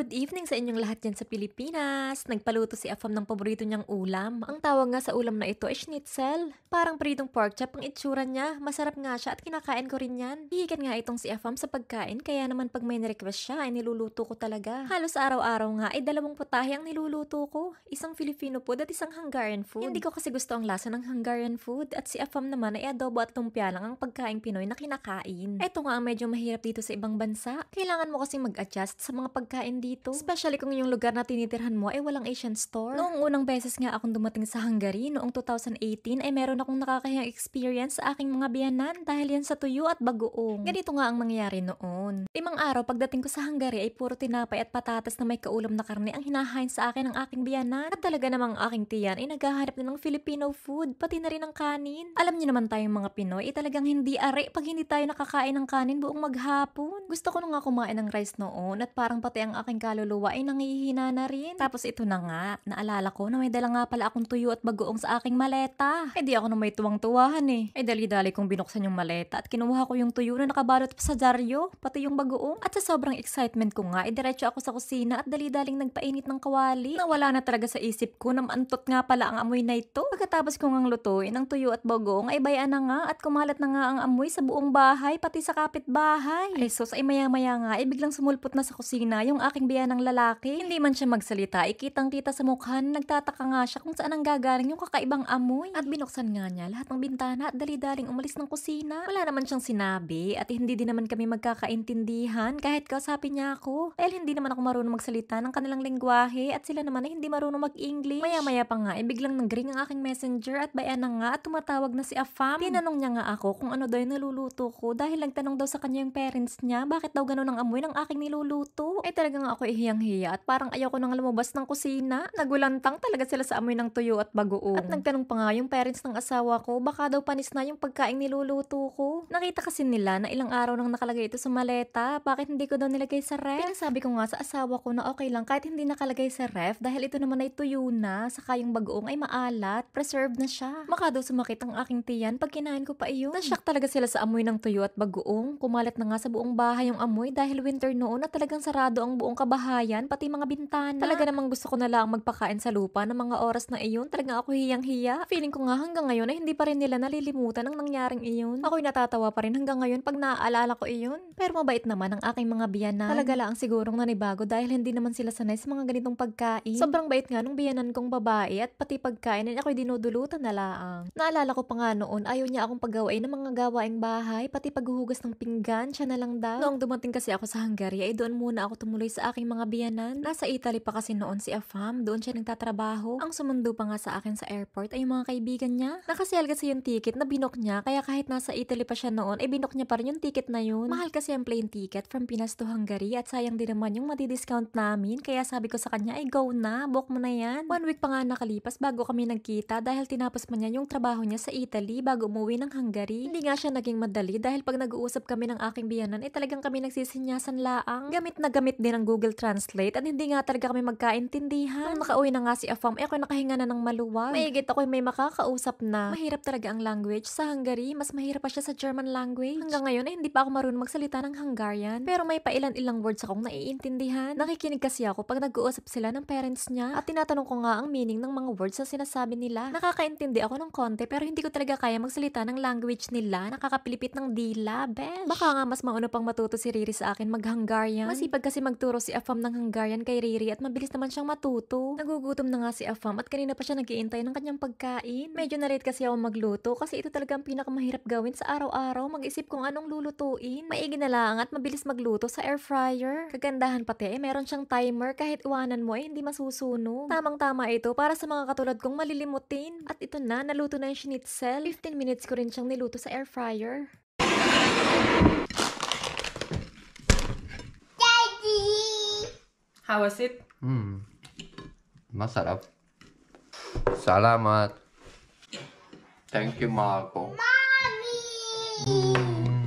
Good evening sa inyong lahat dyan sa Pilipinas. Nagpaluto si Afam ng paborito niyang ulam. Ang tawag nga sa ulam na ito ay schnitzel. Parang pritong pork chop ang itsura niya. Masarap nga siya at kinakain ko rin yan. Hihikan nga itong si Afam sa pagkain, kaya naman pag may na-request siya ay niluluto ko talaga. Halos araw-araw nga ay 2 putahe ang niluluto ko. Isang Filipino food at isang Hungarian food. Hindi ko kasi gusto ang lasa ng Hungarian food at si Afam naman ay adobo at lumpia lang ang pagkain Pinoy na kinakain. Ito nga ang medyo mahirap dito sa ibang bansa. Kailangan mo kasi mag-adjust sa mga pagkain dito. Especially kung yung lugar na tinitirhan mo ay walang Asian store. Noong unang beses nga akong dumating sa Hungary noong 2018 ay meron akong nakakahiyang experience sa aking mga biyanan dahil yan sa tuyo at bagoong. Ganito nga ang mangyayari noon. 5 araw pagdating ko sa Hungary ay puro tinapay at patatas na may kaulam na karne ang hinahain sa akin ng aking biyanan. At talaga namang aking tiyan ay naghahanap din ng Filipino food, pati na rin ng kanin. Alam niyo naman tayong mga Pinoy ay talagang hindi are pag hindi tayo nakakain ng kanin buong maghapon. Gusto ko na nga kumain ng rice noon at parang pati ang aking kaluluwa ay nangihina na rin. Tapos ito na nga, naalala ko na may dala nga pala akong tuyo at bagoong sa aking maleta. Eh di ako na may tuwang-tuwahan eh. Ay dali-dali kong binuksan yung maleta at kinuha ko yung tuyo na nakabalot pa sa dyaryo, pati yung bagoong. At sa sobrang excitement ko nga, diretso ako sa kusina at dali-daling nagpainit ng kawali. Nawala na talaga sa isip ko na maantot nga pala ang amoy na ito. Pagkatapos ko ngang lutuin ang tuyo at bagoong ay bayaan na nga at kumalat na nga ang amoy sa buong bahay, pati sa kapitbahay. Ay sus, ay maya-maya nga ay biglang sumulpot na sa kusina yung aking biyanang lalaki. Hindi man siya magsalita, ikitang-kita sa mukha na nagtataka nga siya kung saan ang gagaling yung kakaibang amoy. At binuksan nga niya lahat ng bintana at dali-daling umalis ng kusina. Wala naman siyang sinabi at hindi din naman kami magkakaintindihan kahit kausapin niya ako. Dahil hindi naman ako marunong magsalita ng kanilang lengguwahe at sila naman ay hindi marunong mag-English. Maya-maya pa nga ay biglang nag-ring ang aking messenger at bayan na nga at tumatawag na si Afam. Tinanong niya nga ako kung ano daw yung naluluto ko dahil nagtanong daw sa kanya yung parents niya bakit daw ganun ang amoy ng aking niluluto. Ay talagang ako ihiyang-hiya at parang ayaw ko nang lumabas ng kusina. Nagulantang talaga sila sa amoy ng tuyo at bagoong. At nagtanong pa nga yung parents ng asawa ko baka daw panis na yung pagkain niluluto ko. Nakita kasi nila na ilang araw nang nakalagay ito sa maleta, bakit hindi ko daw nilagay sa ref? Pinasabi ko nga sa asawa ko na okay lang kahit hindi nakalagay sa ref dahil ito naman ay tuyo na, saka yung bagoong ay maalat, preserved na siya. Baka daw sumakit ang aking tiyan pag kinain ko pa iyon. Nashock talaga sila sa amoy ng tuyo at bagoong. Kumalat na nga sa buong bahay yung amoy dahil winter noon at talagang sarado ang buong kabahayan, pati mga bintana. Talaga namang gusto ko na lang magpakain sa lupa ng mga oras na iyon. Talagang ako hiyang-hiya. Feeling ko nga hanggang ngayon ay hindi pa rin nila nalilimutan ang nangyaring iyon. Ako'y natatawa pa rin hanggang ngayon pag naaalala ko iyon. Pero mabait naman ang aking mga biyanan. Talaga lang sigurong nanibago dahil hindi naman sila sanay sa mga ganitong pagkain. Sobrang bait nga nung biyanan kong babae at pati pagkain ay ako'y dinudulutan na laang. Naalala ko pa nga noon, ayaw niya akong paggawain ng mga gawaing bahay, pati paghuhugas ng pinggan, siya na lang daw. Noong dumating kasi ako sa Hungary ay doon muna ako tumuloy sa aking mga biyanan. Nasa Italy pa kasi noon si Afam, doon siya nagtatrabaho. Ang sumundo pa nga sa akin sa airport ay yung mga kaibigan niya. Nakasale kasi yung ticket na binok niya, kaya kahit nasa Italy pa siya noon ay binok niya pa rin yung ticket na yun. Mahal kasi ang plane ticket from Pinas to Hungary at sayang din naman yung madi-discount namin, kaya sabi ko sa kanya ay go na, book mo na yan. 1 week pa nga nakalipas bago kami nagkita dahil tinapos man niya yung trabaho niya sa Italy bago umuwi ng Hungary. Hindi nga siya naging madali dahil pag nag-uusap kami ng aking biyanan ay talagang kami nagsisinyasan laang. Gamit na gamit din ang Google Translate at hindi nga talaga kami magkaintindihan. Nung nakauwi na nga si Afam, ako nakahinga na ng maluwag. Maigit ako may makakausap na. Mahirap talaga ang language sa Hungary, mas mahirap pa siya sa German language. Hanggang ngayon ay hindi pa ako marunong magsalita ng Hungarian, pero may pailan-ilang words akong naiintindihan. Nakikinig kasi ako pag nag-uusap sila ng parents niya at tinatanong ko nga ang meaning ng mga words na sinasabi nila. Nakakaintindi ako ng konti pero hindi ko talaga kaya magsalita ng language nila. Nakakapilipit ng dila, besh. Baka nga mas mauna pang matuto si Riri sa akin mag-Hungarian. Masipag kasi magturo si Afam ng Hungarian kay Riri at mabilis naman siyang matuto. Nagugutom na nga si Afam at kanina pa siya nag-iintay ng kanyang pagkain. Medyo na-late kasi ako magluto kasi ito talaga ang pinakamahirap gawin sa araw-araw, mag-isip kung anong lulutuin. Maigi na lang at mabilis magluto sa air fryer. Kagandahan pati ay meron siyang timer, kahit iwanan mo ay hindi masusunog. Tamang-tama ito para sa mga katulad kong malilimutin. At ito na, naluto na yung schnitzel. 15 minutes ko rin siyang niluto sa air fryer. How was it? Masarap. Salamat. Thank you, Marco. Mommy!